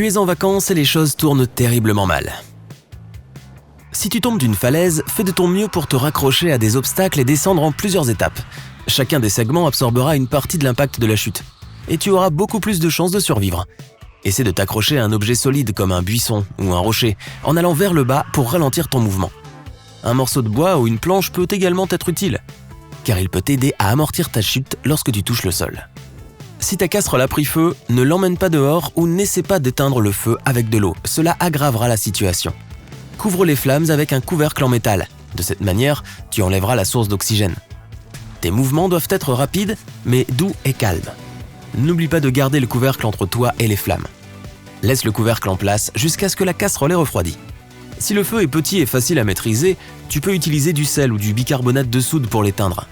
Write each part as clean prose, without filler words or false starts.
Tu es en vacances et les choses tournent terriblement mal. Si tu tombes d'une falaise, fais de ton mieux pour te raccrocher à des obstacles et descendre en plusieurs étapes. Chacun des segments absorbera une partie de l'impact de la chute. Et tu auras beaucoup plus de chances de survivre. Essaie de t'accrocher à un objet solide comme un buisson ou un rocher, en allant vers le bas pour ralentir ton mouvement. Un morceau de bois ou une planche peut également être utile, car il peut t'aider à amortir ta chute lorsque tu touches le sol. Si ta casserole a pris feu, ne l'emmène pas dehors ou n'essaie pas d'éteindre le feu avec de l'eau, cela aggravera la situation. Couvre les flammes avec un couvercle en métal. De cette manière, tu enlèveras la source d'oxygène. Tes mouvements doivent être rapides, mais doux et calmes. N'oublie pas de garder le couvercle entre toi et les flammes. Laisse le couvercle en place jusqu'à ce que la casserole ait refroidi. Si le feu est petit et facile à maîtriser, tu peux utiliser du sel ou du bicarbonate de soude pour l'éteindre.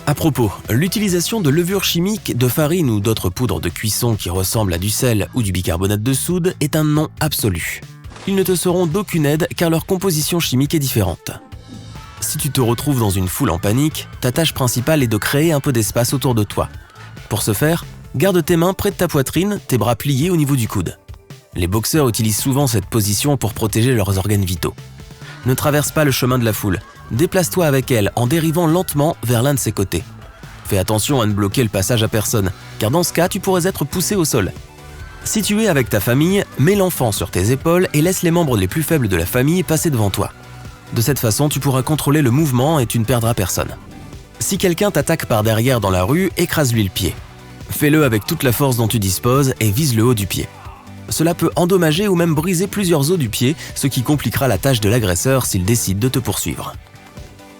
À propos, l'utilisation de levures chimiques, de farine ou d'autres poudres de cuisson qui ressemblent à du sel ou du bicarbonate de soude est un non absolu. Ils ne te seront d'aucune aide car leur composition chimique est différente. Si tu te retrouves dans une foule en panique, ta tâche principale est de créer un peu d'espace autour de toi. Pour ce faire, garde tes mains près de ta poitrine, tes bras pliés au niveau du coude. Les boxeurs utilisent souvent cette position pour protéger leurs organes vitaux. Ne traverse pas le chemin de la foule, déplace-toi avec elle en dérivant lentement vers l'un de ses côtés. Fais attention à ne bloquer le passage à personne, car dans ce cas, tu pourrais être poussé au sol. Si tu es avec ta famille, mets l'enfant sur tes épaules et laisse les membres les plus faibles de la famille passer devant toi. De cette façon, tu pourras contrôler le mouvement et tu ne perdras personne. Si quelqu'un t'attaque par derrière dans la rue, écrase-lui le pied. Fais-le avec toute la force dont tu disposes et vise le haut du pied. Cela peut endommager ou même briser plusieurs os du pied, ce qui compliquera la tâche de l'agresseur s'il décide de te poursuivre.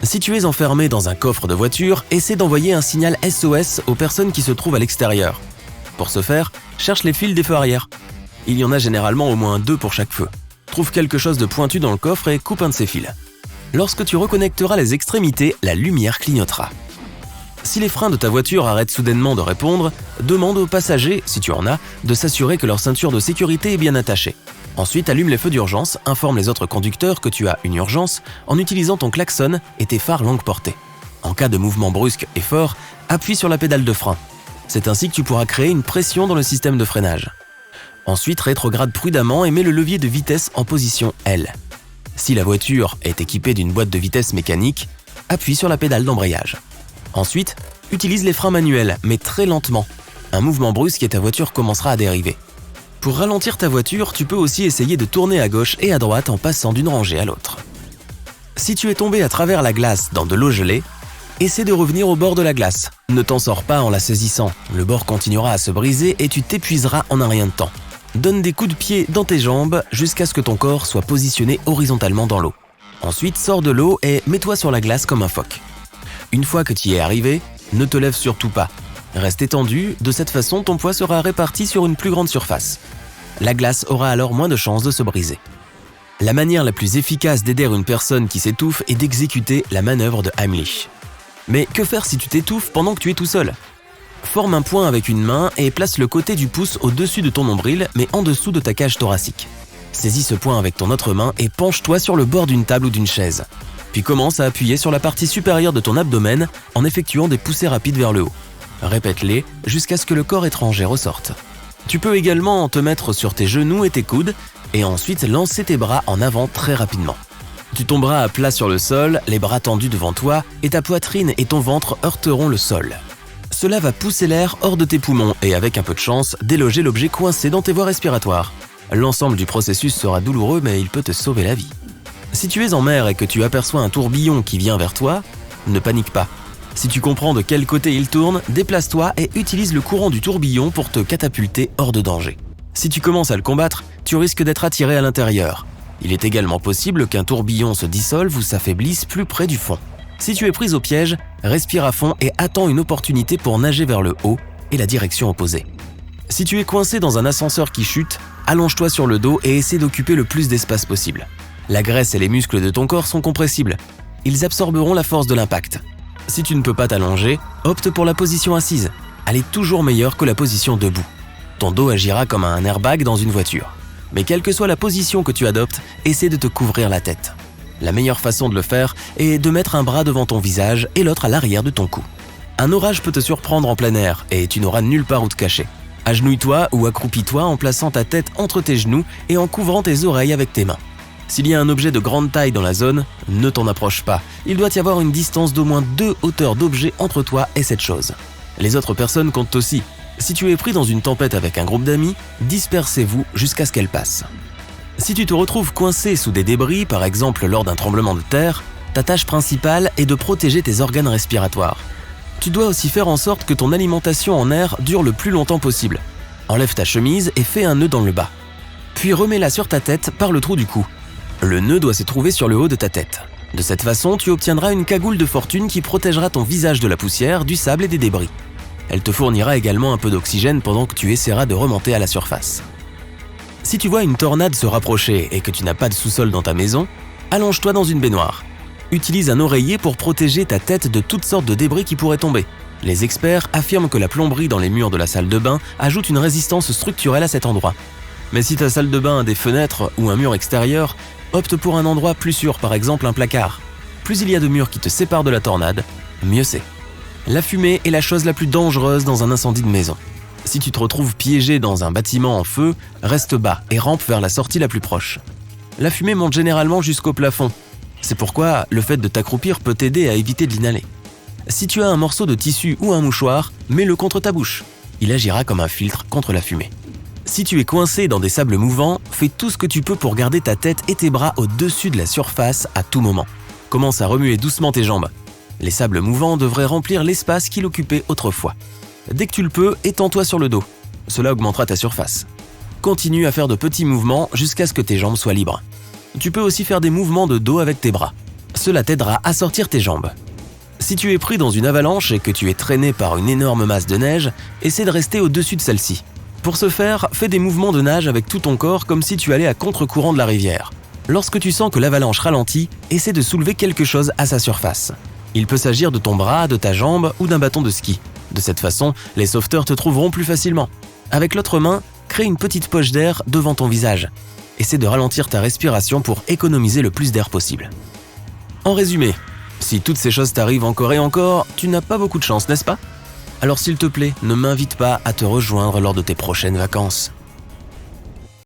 Si tu es enfermé dans un coffre de voiture, essaie d'envoyer un signal SOS aux personnes qui se trouvent à l'extérieur. Pour ce faire, cherche les fils des feux arrière. Il y en a généralement au moins 2 pour chaque feu. Trouve quelque chose de pointu dans le coffre et coupe un de ces fils. Lorsque tu reconnecteras les extrémités, la lumière clignotera. Si les freins de ta voiture arrêtent soudainement de répondre, demande aux passagers, si tu en as, de s'assurer que leur ceinture de sécurité est bien attachée. Ensuite, allume les feux d'urgence, informe les autres conducteurs que tu as une urgence en utilisant ton klaxon et tes phares longue portée. En cas de mouvement brusque et fort, appuie sur la pédale de frein. C'est ainsi que tu pourras créer une pression dans le système de freinage. Ensuite, rétrograde prudemment et mets le levier de vitesse en position L. Si la voiture est équipée d'une boîte de vitesse mécanique, appuie sur la pédale d'embrayage. Ensuite, utilise les freins manuels, mais très lentement. Un mouvement brusque et ta voiture commencera à dériver. Pour ralentir ta voiture, tu peux aussi essayer de tourner à gauche et à droite en passant d'une rangée à l'autre. Si tu es tombé à travers la glace dans de l'eau gelée, essaie de revenir au bord de la glace. Ne t'en sors pas en la saisissant, le bord continuera à se briser et tu t'épuiseras en un rien de temps. Donne des coups de pied dans tes jambes jusqu'à ce que ton corps soit positionné horizontalement dans l'eau. Ensuite, sors de l'eau et mets-toi sur la glace comme un phoque. Une fois que tu y es arrivé, ne te lève surtout pas. Reste étendu, de cette façon ton poids sera réparti sur une plus grande surface. La glace aura alors moins de chances de se briser. La manière la plus efficace d'aider une personne qui s'étouffe est d'exécuter la manœuvre de Heimlich. Mais que faire si tu t'étouffes pendant que tu es tout seul ? Forme un point avec une main et place le côté du pouce au-dessus de ton nombril, mais en dessous de ta cage thoracique. Saisis ce point avec ton autre main et penche-toi sur le bord d'une table ou d'une chaise. Puis commence à appuyer sur la partie supérieure de ton abdomen en effectuant des poussées rapides vers le haut. Répète-les jusqu'à ce que le corps étranger ressorte. Tu peux également te mettre sur tes genoux et tes coudes et ensuite lancer tes bras en avant très rapidement. Tu tomberas à plat sur le sol, les bras tendus devant toi et ta poitrine et ton ventre heurteront le sol. Cela va pousser l'air hors de tes poumons et avec un peu de chance, déloger l'objet coincé dans tes voies respiratoires. L'ensemble du processus sera douloureux mais il peut te sauver la vie. Si tu es en mer et que tu aperçois un tourbillon qui vient vers toi, ne panique pas. Si tu comprends de quel côté il tourne, déplace-toi et utilise le courant du tourbillon pour te catapulter hors de danger. Si tu commences à le combattre, tu risques d'être attiré à l'intérieur. Il est également possible qu'un tourbillon se dissolve ou s'affaiblisse plus près du fond. Si tu es pris au piège, respire à fond et attends une opportunité pour nager vers le haut et la direction opposée. Si tu es coincé dans un ascenseur qui chute, allonge-toi sur le dos et essaie d'occuper le plus d'espace possible. La graisse et les muscles de ton corps sont compressibles. Ils absorberont la force de l'impact. Si tu ne peux pas t'allonger, opte pour la position assise. Elle est toujours meilleure que la position debout. Ton dos agira comme un airbag dans une voiture. Mais quelle que soit la position que tu adoptes, essaie de te couvrir la tête. La meilleure façon de le faire est de mettre un bras devant ton visage et l'autre à l'arrière de ton cou. Un orage peut te surprendre en plein air et tu n'auras nulle part où te cacher. Agenouille-toi ou accroupis-toi en plaçant ta tête entre tes genoux et en couvrant tes oreilles avec tes mains. S'il y a un objet de grande taille dans la zone, ne t'en approche pas. Il doit y avoir une distance d'au moins 2 hauteurs d'objet entre toi et cette chose. Les autres personnes comptent aussi. Si tu es pris dans une tempête avec un groupe d'amis, dispersez-vous jusqu'à ce qu'elle passe. Si tu te retrouves coincé sous des débris, par exemple lors d'un tremblement de terre, ta tâche principale est de protéger tes organes respiratoires. Tu dois aussi faire en sorte que ton alimentation en air dure le plus longtemps possible. Enlève ta chemise et fais un nœud dans le bas. Puis remets-la sur ta tête par le trou du cou. Le nœud doit se trouver sur le haut de ta tête. De cette façon, tu obtiendras une cagoule de fortune qui protégera ton visage de la poussière, du sable et des débris. Elle te fournira également un peu d'oxygène pendant que tu essaieras de remonter à la surface. Si tu vois une tornade se rapprocher et que tu n'as pas de sous-sol dans ta maison, allonge-toi dans une baignoire. Utilise un oreiller pour protéger ta tête de toutes sortes de débris qui pourraient tomber. Les experts affirment que la plomberie dans les murs de la salle de bain ajoute une résistance structurelle à cet endroit. Mais si ta salle de bain a des fenêtres ou un mur extérieur, opte pour un endroit plus sûr, par exemple un placard. Plus il y a de murs qui te séparent de la tornade, mieux c'est. La fumée est la chose la plus dangereuse dans un incendie de maison. Si tu te retrouves piégé dans un bâtiment en feu, reste bas et rampe vers la sortie la plus proche. La fumée monte généralement jusqu'au plafond. C'est pourquoi le fait de t'accroupir peut t'aider à éviter de l'inhaler. Si tu as un morceau de tissu ou un mouchoir, mets-le contre ta bouche. Il agira comme un filtre contre la fumée. Si tu es coincé dans des sables mouvants, fais tout ce que tu peux pour garder ta tête et tes bras au-dessus de la surface à tout moment. Commence à remuer doucement tes jambes. Les sables mouvants devraient remplir l'espace qu'ils occupaient autrefois. Dès que tu le peux, étends-toi sur le dos. Cela augmentera ta surface. Continue à faire de petits mouvements jusqu'à ce que tes jambes soient libres. Tu peux aussi faire des mouvements de dos avec tes bras. Cela t'aidera à sortir tes jambes. Si tu es pris dans une avalanche et que tu es traîné par une énorme masse de neige, essaie de rester au-dessus de celle-ci. Pour ce faire, fais des mouvements de nage avec tout ton corps comme si tu allais à contre-courant de la rivière. Lorsque tu sens que l'avalanche ralentit, essaie de soulever quelque chose à sa surface. Il peut s'agir de ton bras, de ta jambe ou d'un bâton de ski. De cette façon, les sauveteurs te trouveront plus facilement. Avec l'autre main, crée une petite poche d'air devant ton visage. Essaie de ralentir ta respiration pour économiser le plus d'air possible. En résumé, si toutes ces choses t'arrivent encore et encore, tu n'as pas beaucoup de chance, n'est-ce pas ? Alors s'il te plaît, ne m'invite pas à te rejoindre lors de tes prochaines vacances.